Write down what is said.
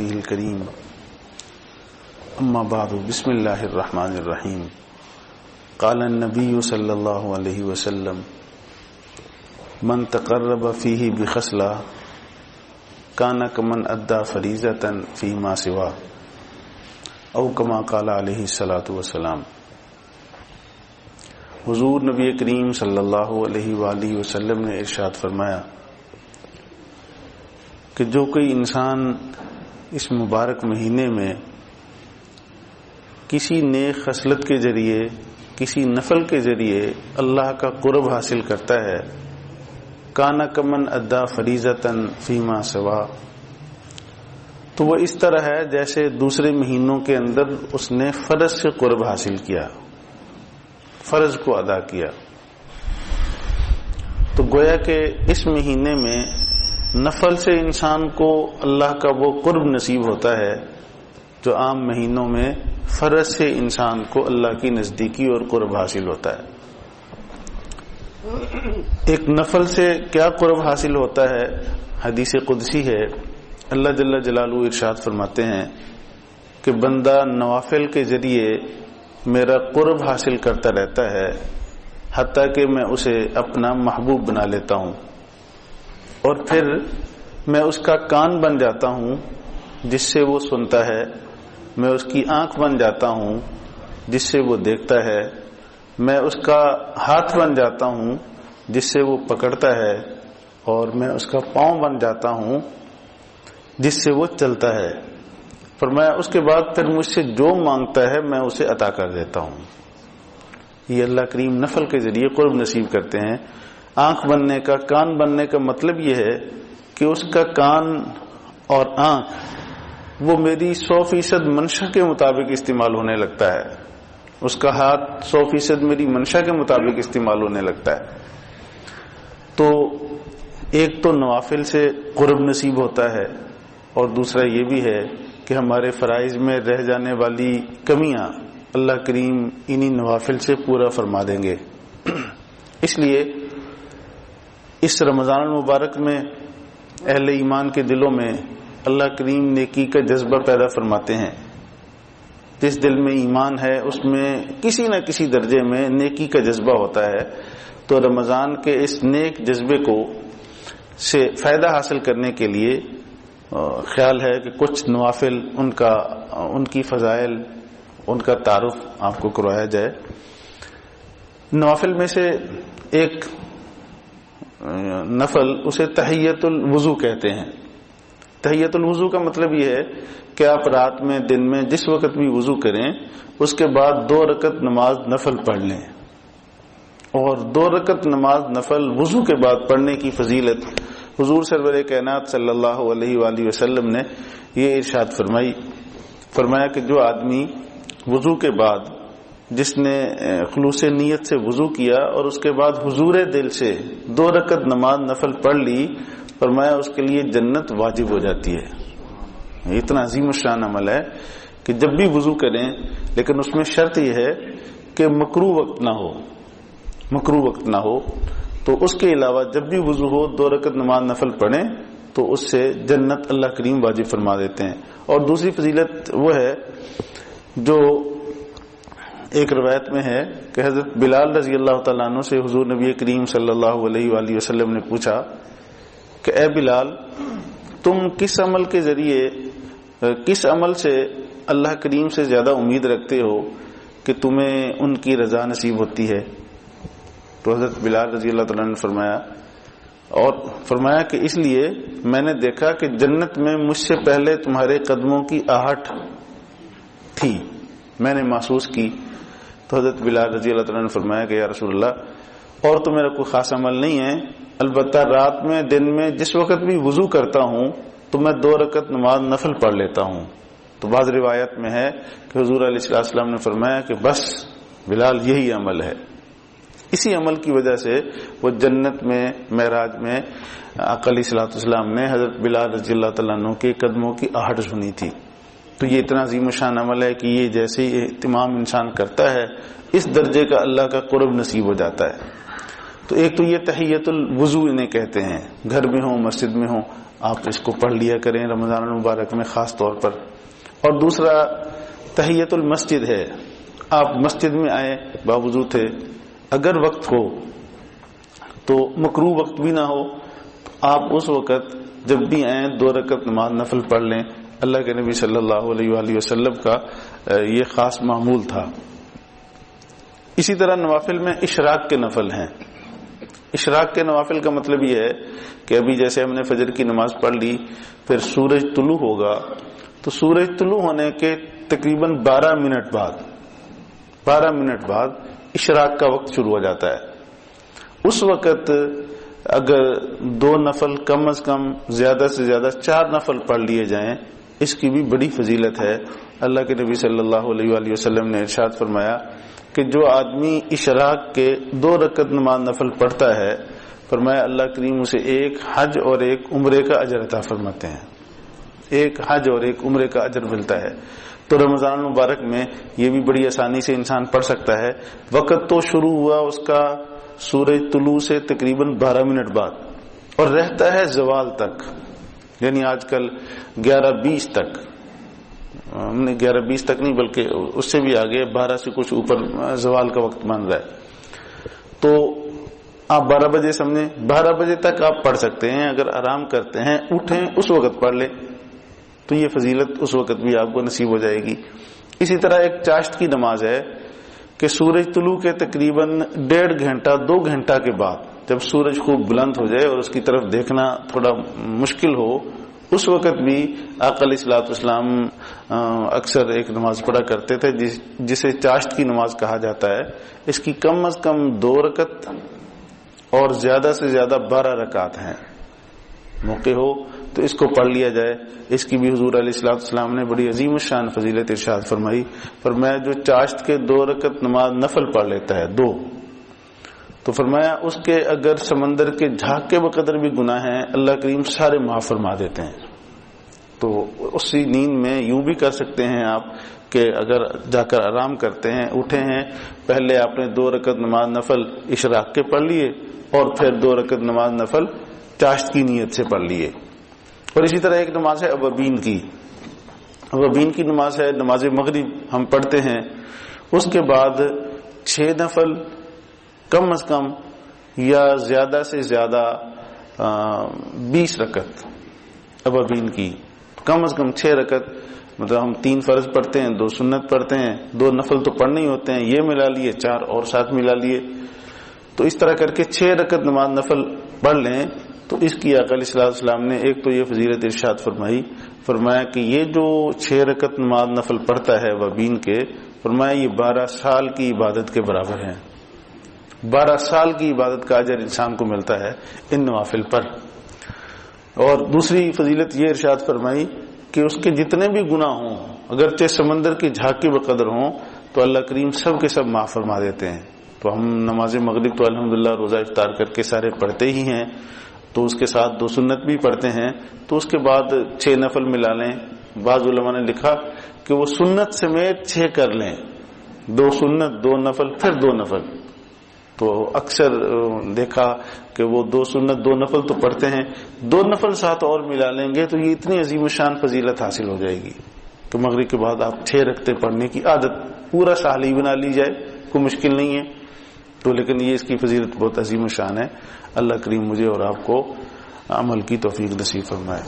وجهه الكريم أما بعد بسم الله الرحمن الرحيم قال النبي صلى الله عليه وسلم من تقرب فيه بخصلة كان كمن أدى فريضة فيما سواه او كما قال علیہ الصلوۃ والسلام۔ حضور نبی کریم صلی اللہ علیہ وآلہ وسلم نے ارشاد فرمایا کہ جو کوئی انسان اس مبارک مہینے میں کسی نیک خصلت کے ذریعے، کسی نفل کے ذریعے اللہ کا قرب حاصل کرتا ہے، کانا کمن ادا فریضۃ فیما سوا، تو وہ اس طرح ہے جیسے دوسرے مہینوں کے اندر اس نے فرض سے قرب حاصل کیا، فرض کو ادا کیا۔ تو گویا کہ اس مہینے میں نفل سے انسان کو اللہ کا وہ قرب نصیب ہوتا ہے جو عام مہینوں میں فرض سے انسان کو اللہ کی نزدیکی اور قرب حاصل ہوتا ہے۔ ایک نفل سے کیا قرب حاصل ہوتا ہے؟ حدیث قدسی ہے، اللہ جل جلالہ ارشاد فرماتے ہیں کہ بندہ نوافل کے ذریعے میرا قرب حاصل کرتا رہتا ہے حتیٰ کہ میں اسے اپنا محبوب بنا لیتا ہوں، اور پھر میں اس کا کان بن جاتا ہوں جس سے وہ سنتا ہے، میں اس کی آنکھ بن جاتا ہوں جس سے وہ دیکھتا ہے، میں اس کا ہاتھ بن جاتا ہوں جس سے وہ پکڑتا ہے، اور میں اس کا پاؤں بن جاتا ہوں جس سے وہ چلتا ہے۔ فرمایا اس کے بعد پھر مجھ سے جو مانگتا ہے میں اسے عطا کر دیتا ہوں۔ یہ اللہ کریم نفل کے ذریعے قرب نصیب کرتے ہیں۔ آنکھ بننے کا، کان بننے کا مطلب یہ ہے کہ اس کا کان اور آنکھ وہ میری 100% منشا کے مطابق استعمال ہونے لگتا ہے، اس کا ہاتھ 100% میری منشا کے مطابق استعمال ہونے لگتا ہے۔ تو ایک تو نوافل سے قرب نصیب ہوتا ہے، اور دوسرا یہ بھی ہے کہ ہمارے فرائض میں رہ جانے والی کمیاں اللہ کریم انہی نوافل سے پورا فرما دیں گے۔ اس لیے اس رمضان المبارک میں اہل ایمان کے دلوں میں اللہ کریم نیکی کا جذبہ پیدا فرماتے ہیں۔ جس دل میں ایمان ہے اس میں کسی نہ کسی درجے میں نیکی کا جذبہ ہوتا ہے، تو رمضان کے اس نیک جذبے کو سے فائدہ حاصل کرنے کے لیے خیال ہے کہ کچھ نوافل ان کی فضائل، ان کا تعارف آپ کو کروایا جائے۔ نوافل میں سے ایک نفل اسے تحیۃ الوضو کہتے ہیں۔ تحیۃ الوضو کا مطلب یہ ہے کہ آپ رات میں، دن میں جس وقت بھی وضو کریں اس کے بعد 2 رکعت نماز نفل پڑھ لیں، اور 2 رکعت نماز نفل وضو کے بعد پڑھنے کی فضیلت حضور سرور کائنات صلی اللہ علیہ وآلہ وسلم نے یہ ارشاد فرمایا کہ جو آدمی وضو کے بعد، جس نے خلوص نیت سے وضو کیا اور اس کے بعد حضور دل سے 2 رکعت نماز نفل پڑھ لی، فرمایا اس کے لیے جنت واجب ہو جاتی ہے۔ اتنا عظیم الشان عمل ہے کہ جب بھی وضو کریں، لیکن اس میں شرط یہ ہے کہ مکروہ وقت نہ ہو، تو اس کے علاوہ جب بھی وضو ہو 2 رکعت نماز نفل پڑھیں تو اس سے جنت اللہ کریم واجب فرما دیتے ہیں۔ اور دوسری فضیلت وہ ہے جو ایک روایت میں ہے کہ حضرت بلال رضی اللہ تعالیٰ عنہ سے حضور نبی کریم صلی اللہ علیہ وآلہ وسلم نے پوچھا کہ اے بلال، تم کس عمل سے اللہ کریم سے زیادہ امید رکھتے ہو کہ تمہیں ان کی رضا نصیب ہوتی ہے؟ تو حضرت بلال رضی اللہ تعالیٰ نے فرمایا کہ اس لیے میں نے دیکھا کہ جنت میں مجھ سے پہلے تمہارے قدموں کی آہٹ تھی، میں نے محسوس کی۔ تو حضرت بلال رضی اللہ تعالیٰ نے فرمایا کہ یا رسول اللہ، اور تو میرا کوئی خاص عمل نہیں ہے، البتہ رات میں، دن میں جس وقت بھی وضو کرتا ہوں تو میں 2 رکعت نماز نفل پڑھ لیتا ہوں۔ تو بعض روایت میں ہے کہ حضور علیہ السلام نے فرمایا کہ بس بلال یہی عمل ہے۔ اسی عمل کی وجہ سے وہ جنت میں معراج میں آقا علیہ الصلوۃ والسلام نے حضرت بلال رضی اللہ تعالیٰ عنہ کے قدموں کی آہٹ سنی تھی۔ تو یہ اتنا عظیم شان عمل ہے کہ یہ جیسے ہی اہتمام انسان کرتا ہے اس درجے کا اللہ کا قرب نصیب ہو جاتا ہے۔ تو ایک تو یہ تحیۃ الوضو انہیں کہتے ہیں، گھر میں ہوں، مسجد میں ہوں، آپ اس کو پڑھ لیا کریں رمضان المبارک میں خاص طور پر. اور دوسرا تحیت المسجد ہے. آپ مسجد میں آئے باوضو تھے, اگر وقت ہو تو مکروہ وقت بھی نہ ہو, آپ اس وقت جب بھی آئیں 2 رکعت نماز نفل پڑھ لیں. اللہ کے نبی صلی اللہ علیہ وآلہ وسلم کا یہ خاص معمول تھا. اسی طرح نوافل میں اشراق کے نفل ہیں. اشراق کے نوافل کا مطلب یہ ہے کہ ابھی جیسے ہم نے فجر کی نماز پڑھ لی, پھر سورج طلوع ہوگا, تو سورج طلوع ہونے کے تقریباً 12 منٹ بعد اشراق کا وقت شروع ہو جاتا ہے. اس وقت اگر 2 نفل کم از کم زیادہ سے زیادہ 4 نفل پڑھ لیے جائیں, اس کی بھی بڑی فضیلت ہے. اللہ کے نبی صلی اللہ علیہ وآلہ وسلم نے ارشاد فرمایا کہ جو آدمی اشراق کے 2 رکعت نماز نفل پڑھتا ہے, فرمایا اللہ کریم اسے 1 حج اور 1 عمرے کا اجر عطا فرماتے ہیں. 1 حج اور 1 عمرے کا اجر ملتا ہے. تو رمضان المبارک میں یہ بھی بڑی آسانی سے انسان پڑھ سکتا ہے. وقت تو شروع ہوا اس کا سورج طلوع سے تقریباً 12 منٹ بعد, اور رہتا ہے زوال تک, یعنی آج کل 11:20 تک. ہم نے 11:20 تک نہیں بلکہ اس سے بھی آگے 12 سے کچھ اوپر زوال کا وقت مان رہا ہے. تو آپ 12 بجے سمجھیں, 12 بجے تک آپ پڑھ سکتے ہیں. اگر آرام کرتے ہیں اٹھیں اس وقت پڑھ لیں تو یہ فضیلت اس وقت بھی آپ کو نصیب ہو جائے گی. اسی طرح ایک چاشت کی نماز ہے کہ سورج طلوع کے تقریباً 1.5 گھنٹہ 2 گھنٹہ کے بعد, جب سورج خوب بلند ہو جائے اور اس کی طرف دیکھنا تھوڑا مشکل ہو, اس وقت بھی آقا علیہ الصلوۃ والسلام اکثر ایک نماز پڑھا کرتے تھے جسے چاشت کی نماز کہا جاتا ہے. اس کی کم از کم 2 رکعت اور زیادہ سے زیادہ 12 رکعت ہیں. موقع ہو تو اس کو پڑھ لیا جائے. اس کی بھی حضور علیہ الصلوۃ والسلام نے بڑی عظیم الشان فضیلت ارشاد فرمائی. فرمایا جو چاشت کے 2 رکعت نماز نفل پڑھ لیتا ہے 2, تو فرمایا اس کے اگر سمندر کے جھاگ کے بقدر بھی گناہ ہیں اللہ کریم سارے معاف فرما دیتے ہیں. تو اسی نیند میں یوں بھی کر سکتے ہیں آپ کہ اگر جا کر آرام کرتے ہیں, اٹھے ہیں, پہلے آپ نے 2 رکعت نماز نفل اشراق کے پڑھ لیے اور پھر 2 رکعت نماز نفل چاشت کی نیت سے پڑھ لیے. اور اسی طرح ایک نماز ہے اوابین کی. اوابین کی نماز ہے نماز مغرب ہم پڑھتے ہیں, اس کے بعد 6 نفل کم از کم یا زیادہ سے زیادہ 20 رکعت اوابین کی, کم از کم 6 رکعت. مطلب ہم 3 فرض پڑھتے ہیں, 2 سنت پڑھتے ہیں, 2 نفل تو پڑھنے ہی ہوتے ہیں, یہ ملا لیے 4 اور ساتھ ملا لیے. تو اس طرح کر کے 6 رکعت نماز نفل پڑھ لیں. تو اس کی آقا علیہ الصلوۃ والسلام نے ایک تو یہ فضیلت ارشاد فرمایا کہ یہ جو 6 رکعت نماز نفل پڑھتا ہے اوابین کے, فرمایا یہ 12 سال کی عبادت کے برابر ہیں. 12 سال کی عبادت کا اجر انسان کو ملتا ہے ان نوافل پر. اور دوسری فضیلت یہ ارشاد فرمائی کہ اس کے جتنے بھی گناہ ہوں, اگرچہ سمندر کی جھاگ کے بقدر ہوں, تو اللہ کریم سب کے سب معاف فرما دیتے ہیں. تو ہم نماز مغرب تو الحمدللہ روزہ افطار کر کے سارے پڑھتے ہی ہیں, تو اس کے ساتھ 2 سنت بھی پڑھتے ہیں. تو اس کے بعد 6 نفل ملا لیں. بعض علماء نے لکھا کہ وہ سنت سمیت 6 کر لیں, 2 سنت 2 نفل پھر 2 نفل. تو اکثر دیکھا کہ وہ 2 سنت 2 نفل تو پڑھتے ہیں, 2 نفل ساتھ اور ملا لیں گے تو یہ اتنی عظیم الشان فضیلت حاصل ہو جائے گی کہ مغرب کے بعد آپ 6 رکعتیں پڑھنے کی عادت پورا سال ہی بنا لی جائے, کوئی مشکل نہیں ہے. تو لیکن یہ اس کی فضیلت بہت عظیم الشان ہے. اللہ کریم مجھے اور آپ کو عمل کی توفیق نصیب فرمائے.